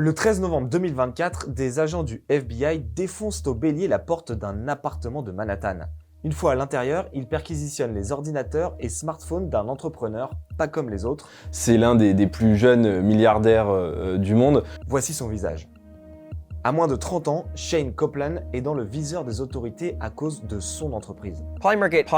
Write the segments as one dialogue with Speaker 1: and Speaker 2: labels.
Speaker 1: Le 13 novembre 2024, des agents du FBI défoncent au bélier la porte d'un appartement de Manhattan. Une fois à l'intérieur, ils perquisitionnent les ordinateurs et smartphones d'un entrepreneur, pas comme les autres.
Speaker 2: C'est l'un des plus jeunes milliardaires du monde.
Speaker 1: Voici son visage. À moins de 30 ans, Shane Copeland est dans le viseur des autorités à cause de son entreprise.
Speaker 3: Polymarket.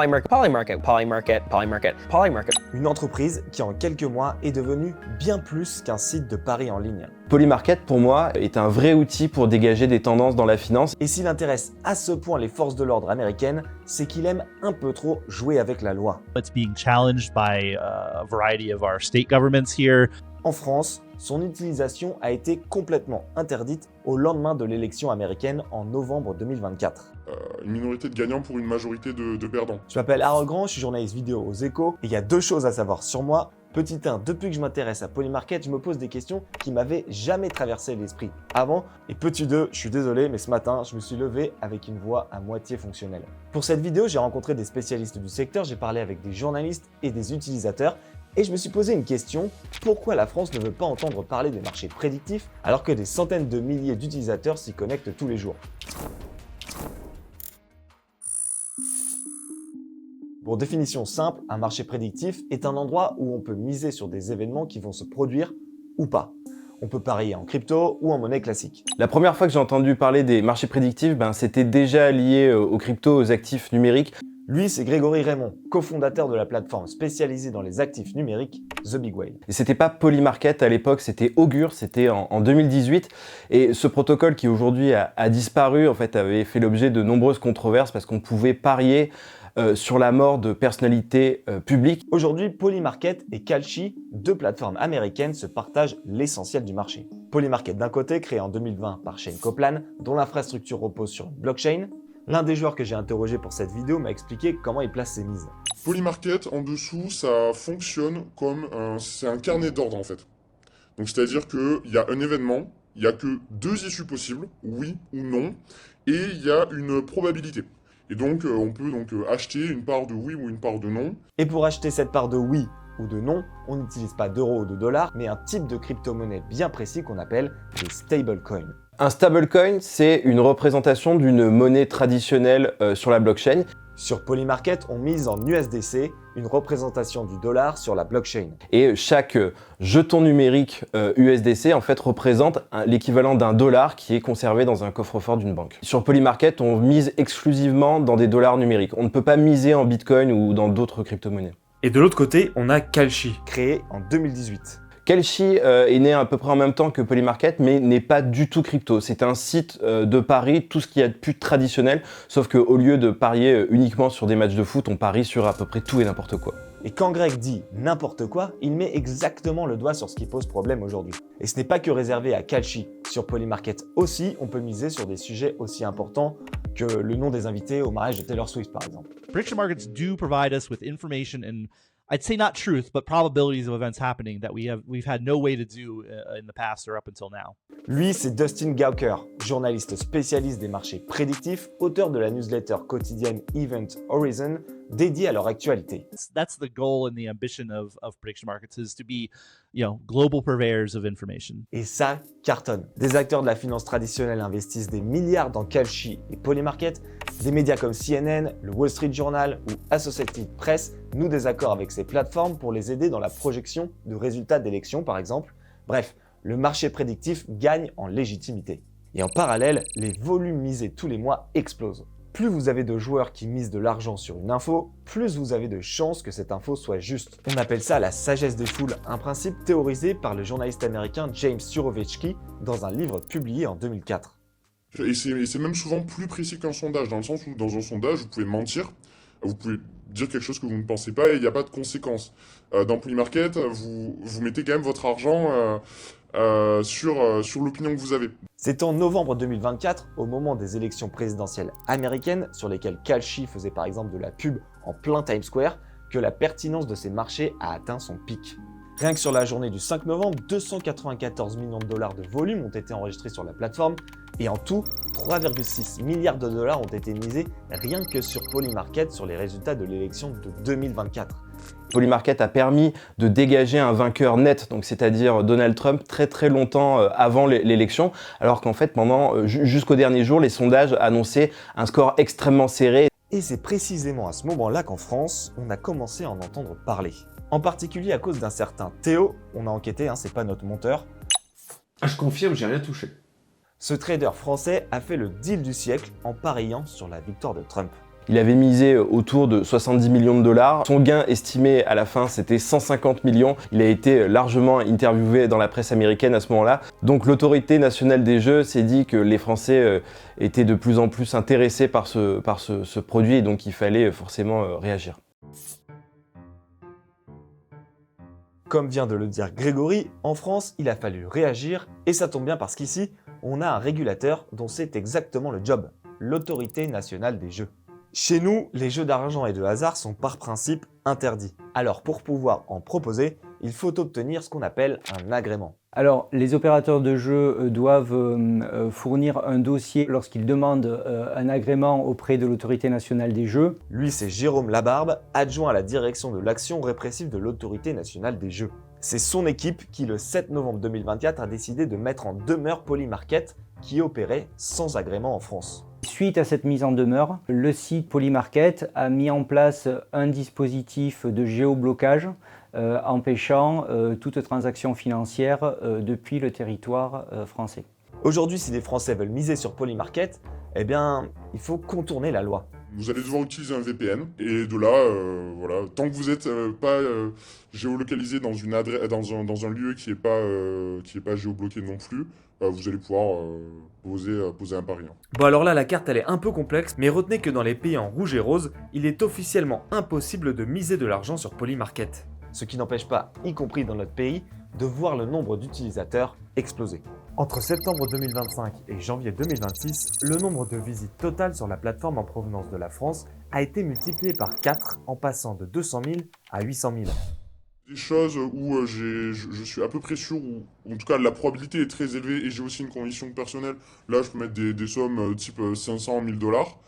Speaker 1: Une entreprise qui en quelques mois est devenue bien plus qu'un site de paris en ligne.
Speaker 2: Polymarket, pour moi, est un vrai outil pour dégager des tendances dans la finance.
Speaker 1: Et s'il intéresse à ce point les forces de l'ordre américaines, c'est qu'il aime un peu trop jouer avec la loi.
Speaker 4: It's being challenged by a variety of our state governments here.
Speaker 1: En France, son utilisation a été complètement interdite au lendemain de l'élection américaine en novembre 2024.
Speaker 5: Une minorité de gagnants pour une majorité de perdants.
Speaker 1: Je m'appelle Harold Grand, je suis journaliste vidéo aux Échos, et il y a deux choses à savoir sur moi. Petit 1, depuis que je m'intéresse à Polymarket, je me pose des questions qui m'avaient jamais traversé l'esprit avant. Et petit 2, je suis désolé, mais ce matin, je me suis levé avec une voix à moitié fonctionnelle. Pour cette vidéo, j'ai rencontré des spécialistes du secteur, j'ai parlé avec des journalistes et des utilisateurs, et je me suis posé une question, pourquoi la France ne veut pas entendre parler des marchés prédictifs alors que des centaines de milliers d'utilisateurs s'y connectent tous les jours? Pour définition simple, un marché prédictif est un endroit où on peut miser sur des événements qui vont se produire ou pas. On peut parier en crypto ou en monnaie classique.
Speaker 2: La première fois que j'ai entendu parler des marchés prédictifs, c'était déjà lié aux cryptos, aux actifs numériques.
Speaker 1: Lui, c'est Grégory Raymond, cofondateur de la plateforme spécialisée dans les actifs numériques, The Big Whale.
Speaker 2: Et c'était pas Polymarket à l'époque, c'était Augur, c'était en 2018. Et ce protocole qui aujourd'hui a disparu, en fait, avait fait l'objet de nombreuses controverses parce qu'on pouvait parier sur la mort de personnalités publiques.
Speaker 1: Aujourd'hui, Polymarket et Kalshi, deux plateformes américaines, se partagent l'essentiel du marché. Polymarket d'un côté, créé en 2020 par Shane Copeland, dont l'infrastructure repose sur une blockchain. L'un des joueurs que j'ai interrogé pour cette vidéo m'a expliqué comment il place ses mises.
Speaker 5: Polymarket, en dessous, ça fonctionne comme c'est un carnet d'ordre en fait. Donc c'est-à-dire qu'il y a un événement, il n'y a que deux issues possibles, oui ou non, et il y a une probabilité. Et donc on peut acheter une part de oui ou une part de non.
Speaker 1: Et pour acheter cette part de oui ou de non, on n'utilise pas d'euros ou de dollars, mais un type de crypto-monnaie bien précis qu'on appelle des stablecoins.
Speaker 2: Un stablecoin, c'est une représentation d'une monnaie traditionnelle sur la blockchain.
Speaker 1: Sur Polymarket, on mise en USDC, une représentation du dollar sur la blockchain.
Speaker 2: Et chaque jeton numérique USDC en fait représente l'équivalent d'un dollar qui est conservé dans un coffre-fort d'une banque. Sur Polymarket, on mise exclusivement dans des dollars numériques. On ne peut pas miser en Bitcoin ou dans d'autres crypto-monnaies.
Speaker 1: Et de l'autre côté, on a Kalshi, créé en 2018.
Speaker 2: Kalshi est né à peu près en même temps que Polymarket, mais n'est pas du tout crypto. C'est un site de paris, tout ce qu'il y a de plus traditionnel, sauf qu'au lieu de parier uniquement sur des matchs de foot, on parie sur à peu près tout et n'importe quoi.
Speaker 1: Et quand Greg dit n'importe quoi, il met exactement le doigt sur ce qui pose problème aujourd'hui. Et ce n'est pas que réservé à Kalshi. Sur Polymarket aussi, on peut miser sur des sujets aussi importants que le nom des invités au mariage de Taylor Swift par exemple.
Speaker 4: Prediction markets do provide us with information and I'd say not truth, but probabilities of events happening that we've had no way to do in the past or up until now.
Speaker 1: Lui, c'est Dustin Gawker, journaliste spécialiste des marchés prédictifs, auteur de la newsletter quotidienne Event Horizon, dédiée à leur actualité.
Speaker 4: That's the goal and the ambition of prediction markets is to be, global purveyors of information.
Speaker 1: Et ça cartonne. Des acteurs de la finance traditionnelle investissent des milliards dans Kalshi et Polymarket. Des médias comme CNN, le Wall Street Journal ou Associated Press nouent des accords avec ces plateformes pour les aider dans la projection de résultats d'élections par exemple. Bref, le marché prédictif gagne en légitimité. Et en parallèle, les volumes misés tous les mois explosent. Plus vous avez de joueurs qui misent de l'argent sur une info, plus vous avez de chances que cette info soit juste. On appelle ça la sagesse des foules, un principe théorisé par le journaliste américain James Surowiecki dans un livre publié en 2004.
Speaker 5: Et c'est même souvent plus précis qu'un sondage, dans le sens où dans un sondage, vous pouvez mentir, vous pouvez dire quelque chose que vous ne pensez pas et il n'y a pas de conséquences. Dans Polymarket, vous mettez quand même votre argent sur l'opinion que vous avez.
Speaker 1: C'est en novembre 2024, au moment des élections présidentielles américaines, sur lesquelles Kalshi faisait par exemple de la pub en plein Times Square, que la pertinence de ces marchés a atteint son pic. Rien que sur la journée du 5 novembre, 294 millions de dollars de volume ont été enregistrés sur la plateforme et en tout, 3,6 milliards de dollars ont été misés rien que sur Polymarket sur les résultats de l'élection de 2024.
Speaker 2: Polymarket a permis de dégager un vainqueur net, donc c'est-à-dire Donald Trump, très longtemps avant l'élection, alors qu'en fait, jusqu'au dernier jour, les sondages annonçaient un score extrêmement serré.
Speaker 1: Et c'est précisément à ce moment-là qu'en France, on a commencé à en entendre parler. En particulier à cause d'un certain Théo, on a enquêté, c'est pas notre monteur.
Speaker 3: Ah, je confirme, j'ai rien touché.
Speaker 1: Ce trader français a fait le deal du siècle en pariant sur la victoire de Trump.
Speaker 2: Il avait misé autour de 70 millions de dollars. Son gain estimé à la fin, c'était 150 millions. Il a été largement interviewé dans la presse américaine à ce moment-là. Donc l'autorité nationale des jeux s'est dit que les Français étaient de plus en plus intéressés par ce produit et donc il fallait forcément réagir.
Speaker 1: Comme vient de le dire Grégory, en France, il a fallu réagir et ça tombe bien parce qu'ici, on a un régulateur dont c'est exactement le job, l'autorité nationale des jeux. Chez nous, les jeux d'argent et de hasard sont par principe interdits. Alors pour pouvoir en proposer, il faut obtenir ce qu'on appelle un agrément.
Speaker 6: Alors, les opérateurs de jeux doivent fournir un dossier lorsqu'ils demandent un agrément auprès de l'autorité nationale des jeux.
Speaker 1: Lui, c'est Jérôme Labarbe, adjoint à la direction de l'action répressive de l'autorité nationale des jeux. C'est son équipe qui, le 7 novembre 2024, a décidé de mettre en demeure Polymarket, qui opérait sans agrément en France.
Speaker 6: Suite à cette mise en demeure, le site Polymarket a mis en place un dispositif de géoblocage empêchant toute transaction financière depuis le territoire français.
Speaker 1: Aujourd'hui, si les Français veulent miser sur Polymarket, eh bien, il faut contourner la loi.
Speaker 5: Vous allez devoir utiliser un VPN, et de là, voilà, tant que vous n'êtes pas géolocalisé dans un lieu qui n'est pas géobloqué non plus, vous allez pouvoir poser un pari.
Speaker 1: Bon alors là, la carte elle est un peu complexe, mais retenez que dans les pays en rouge et rose, il est officiellement impossible de miser de l'argent sur Polymarket. Ce qui n'empêche pas, y compris dans notre pays, de voir le nombre d'utilisateurs exploser. Entre septembre 2025 et janvier 2026, le nombre de visites totales sur la plateforme en provenance de la France a été multiplié par 4 en passant de 200 000 à 800 000.
Speaker 5: Des choses où je suis à peu près sûr, ou en tout cas la probabilité est très élevée, et j'ai aussi une conviction personnelle. Là, je peux mettre des sommes type 500 000 dollars.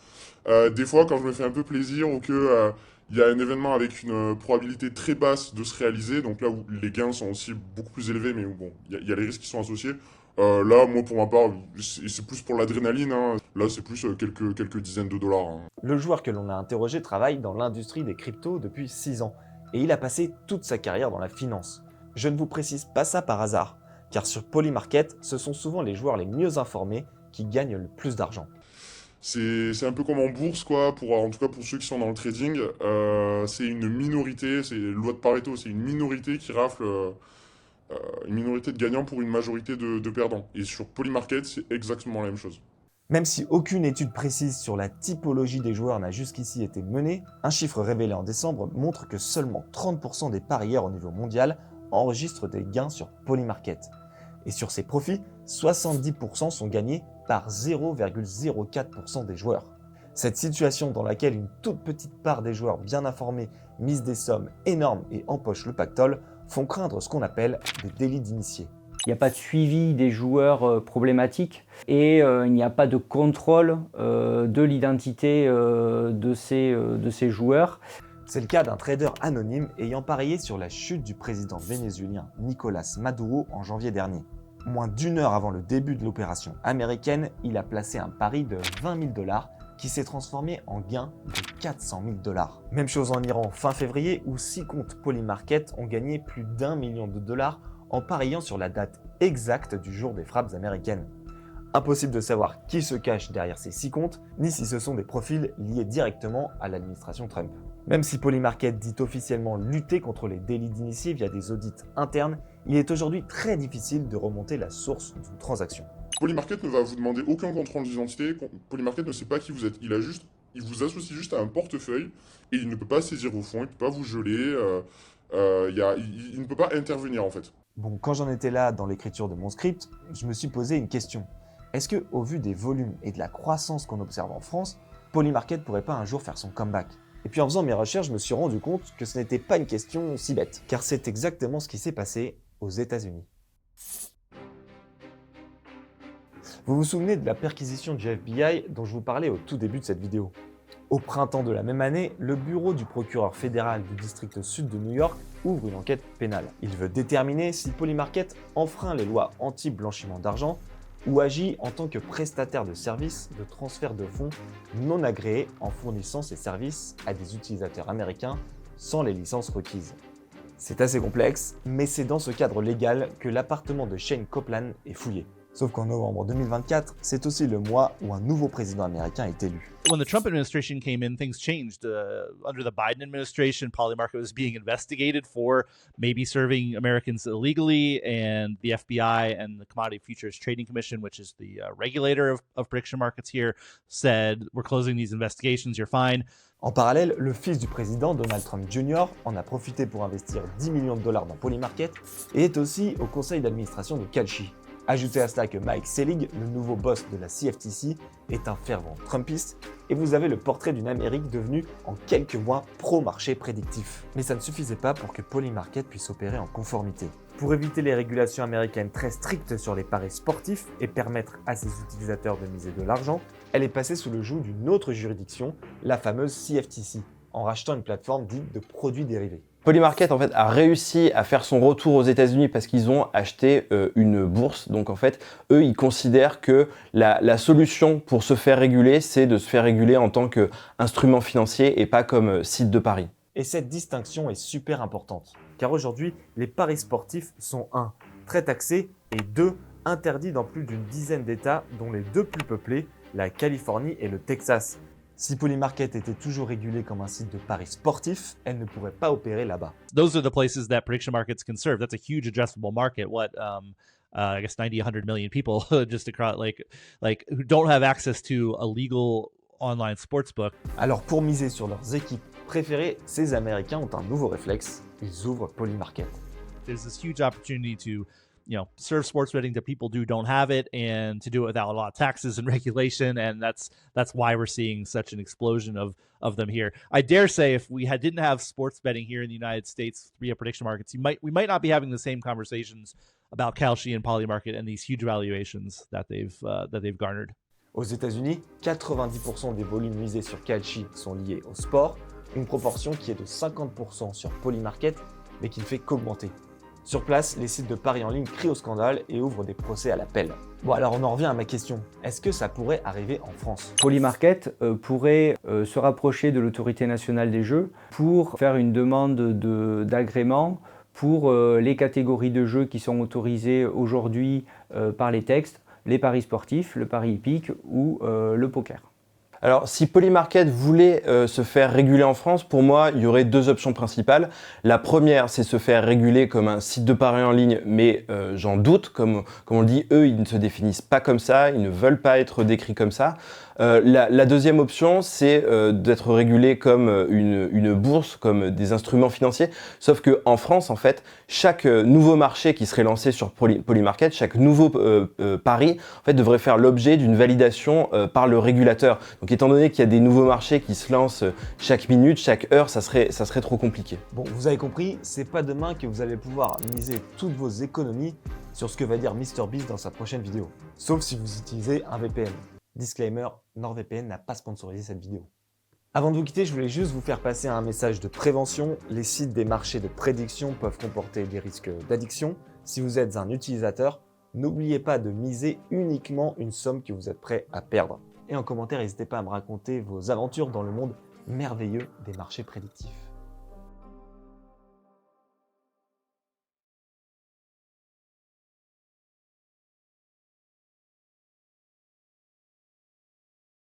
Speaker 5: Des fois, quand je me fais un peu plaisir ou que il y a un événement avec une probabilité très basse de se réaliser, donc là où les gains sont aussi beaucoup plus élevés, mais où bon, il y a les risques qui sont associés. Là, moi, pour ma part, c'est plus pour l'adrénaline. Là, c'est plus quelques dizaines de dollars.
Speaker 1: Le joueur que l'on a interrogé travaille dans l'industrie des cryptos depuis 6 ans. Et il a passé toute sa carrière dans la finance. Je ne vous précise pas ça par hasard, car sur Polymarket, ce sont souvent les joueurs les mieux informés qui gagnent le plus d'argent.
Speaker 5: C'est un peu comme en bourse, quoi, en tout cas pour ceux qui sont dans le trading. C'est une minorité, c'est la loi de Pareto, c'est une minorité qui rafle une minorité de gagnants pour une majorité de perdants. Et sur Polymarket, c'est exactement la même chose.
Speaker 1: Même si aucune étude précise sur la typologie des joueurs n'a jusqu'ici été menée, un chiffre révélé en décembre montre que seulement 30% des parieurs au niveau mondial enregistrent des gains sur Polymarket. Et sur ces profits, 70% sont gagnés par 0,04% des joueurs. Cette situation dans laquelle une toute petite part des joueurs bien informés misent des sommes énormes et empochent le pactole font craindre ce qu'on appelle des délits d'initiés.
Speaker 6: Il n'y a pas de suivi des joueurs problématiques et il n'y a pas de contrôle de l'identité de ces joueurs.
Speaker 1: C'est le cas d'un trader anonyme ayant parié sur la chute du président vénézuélien Nicolás Maduro en janvier dernier. Moins d'une heure avant le début de l'opération américaine, il a placé un pari de 20 000 dollars qui s'est transformé en gain de 400 000 dollars. Même chose en Iran fin février où 6 comptes Polymarket ont gagné plus d'1 million de dollars en pariant sur la date exacte du jour des frappes américaines. Impossible de savoir qui se cache derrière ces 6 comptes, ni si ce sont des profils liés directement à l'administration Trump. Même si Polymarket dit officiellement lutter contre les délits d'initiés via des audits internes, il est aujourd'hui très difficile de remonter la source d'une transaction.
Speaker 5: Polymarket ne va vous demander aucun contrôle d'identité. Polymarket ne sait pas qui vous êtes. Il vous associe juste à un portefeuille et il ne peut pas saisir vos fonds, il ne peut pas vous geler, il ne peut pas intervenir en fait.
Speaker 1: Bon, quand j'en étais là dans l'écriture de mon script, je me suis posé une question. Est-ce que, au vu des volumes et de la croissance qu'on observe en France, Polymarket pourrait pas un jour faire son comeback? Et puis en faisant mes recherches, je me suis rendu compte que ce n'était pas une question si bête, car c'est exactement ce qui s'est passé aux États-Unis. Vous vous souvenez de la perquisition du FBI dont je vous parlais au tout début de cette vidéo? Au printemps de la même année, le bureau du procureur fédéral du district sud de New York ouvre une enquête pénale. Il veut déterminer si Polymarket enfreint les lois anti-blanchiment d'argent ou agit en tant que prestataire de services de transfert de fonds non agréés en fournissant ses services à des utilisateurs américains sans les licences requises. C'est assez complexe, mais c'est dans ce cadre légal que l'appartement de Shane Copeland est fouillé. Sauf qu'en novembre 2024, c'est aussi le mois où un nouveau président américain est élu.
Speaker 4: When the Trump administration came in, things changed. Under the Biden administration, Polymarket was being investigated for maybe serving Americans illegally, and the FBI and the Commodity Futures Trading Commission, which is the regulator of prediction markets here, said, we're closing these investigations, you're fine.
Speaker 1: En parallèle, le fils du président, Donald Trump Jr., en a profité pour investir 10 millions de dollars dans Polymarket et est aussi au conseil d'administration de Kalshi. Ajoutez à cela que Mike Selig, le nouveau boss de la CFTC, est un fervent Trumpiste, et vous avez le portrait d'une Amérique devenue en quelques mois pro-marché prédictif. Mais ça ne suffisait pas pour que Polymarket puisse opérer en conformité. Pour éviter les régulations américaines très strictes sur les paris sportifs et permettre à ses utilisateurs de miser de l'argent, elle est passée sous le joug d'une autre juridiction, la fameuse CFTC, en rachetant une plateforme dite de produits dérivés.
Speaker 2: Polymarket en fait a réussi à faire son retour aux États-Unis parce qu'ils ont acheté une bourse. Donc en fait, eux, ils considèrent que la solution pour se faire réguler, c'est de se faire réguler en tant qu'instrument financier et pas comme site de paris.
Speaker 1: Et cette distinction est super importante, car aujourd'hui, les paris sportifs sont 1. Très taxés et 2. Interdits dans plus d'une dizaine d'États, dont les 2 plus peuplés, la Californie et le Texas. Si Polymarket était toujours régulé comme un site de paris sportifs, elle ne pourrait pas opérer là-bas.
Speaker 4: Those are the places that prediction markets can serve. That's a huge addressable market. I guess 90, 100 million people just across like who don't have access to a legal online sportsbook.
Speaker 1: Alors pour miser sur leurs équipes préférées, ces Américains ont un nouveau réflexe. Ils ouvrent Polymarket.
Speaker 4: There's this huge opportunity to serve sports betting that people don't have it, and to do it without a lot of taxes and regulation, and that's why we're seeing such an explosion of them here. I dare say if we didn't have sports betting here in the United States via prediction markets, we might not be having the same conversations about Kalshi and Polymarket and these huge valuations that they've garnered.
Speaker 1: Aux États-Unis, 90% des volumes misés sur Kalshi sont liés au sport, une proportion qui est de 50% sur Polymarket, mais qui ne fait qu'augmenter. Sur place, les sites de paris en ligne crient au scandale et ouvrent des procès à l'appel. Bon, alors on en revient à ma question. Est-ce que ça pourrait arriver en France?
Speaker 6: Polymarket pourrait se rapprocher de l'autorité nationale des jeux pour faire une demande d'agrément pour les catégories de jeux qui sont autorisées aujourd'hui par les textes, les paris sportifs, le pari hippique ou le poker.
Speaker 2: Alors, si Polymarket voulait se faire réguler en France, pour moi, il y aurait 2 options principales. La première, c'est se faire réguler comme un site de paris en ligne, mais j'en doute. Comme on le dit, eux, ils ne se définissent pas comme ça, ils ne veulent pas être décrits comme ça. La deuxième option, c'est d'être régulé comme une bourse, comme des instruments financiers. Sauf qu'en France, en fait, chaque nouveau marché qui serait lancé sur Polymarket, chaque nouveau pari, en fait, devrait faire l'objet d'une validation par le régulateur. Donc, étant donné qu'il y a des nouveaux marchés qui se lancent chaque minute, chaque heure, ça serait trop compliqué.
Speaker 1: Bon, vous avez compris, c'est pas demain que vous allez pouvoir miser toutes vos économies sur ce que va dire MrBeast dans sa prochaine vidéo. Sauf si vous utilisez un VPN. Disclaimer, NordVPN n'a pas sponsorisé cette vidéo. Avant de vous quitter, je voulais juste vous faire passer un message de prévention. Les sites des marchés de prédiction peuvent comporter des risques d'addiction. Si vous êtes un utilisateur, n'oubliez pas de miser uniquement une somme que vous êtes prêt à perdre. Et en commentaire, n'hésitez pas à me raconter vos aventures dans le monde merveilleux des marchés prédictifs.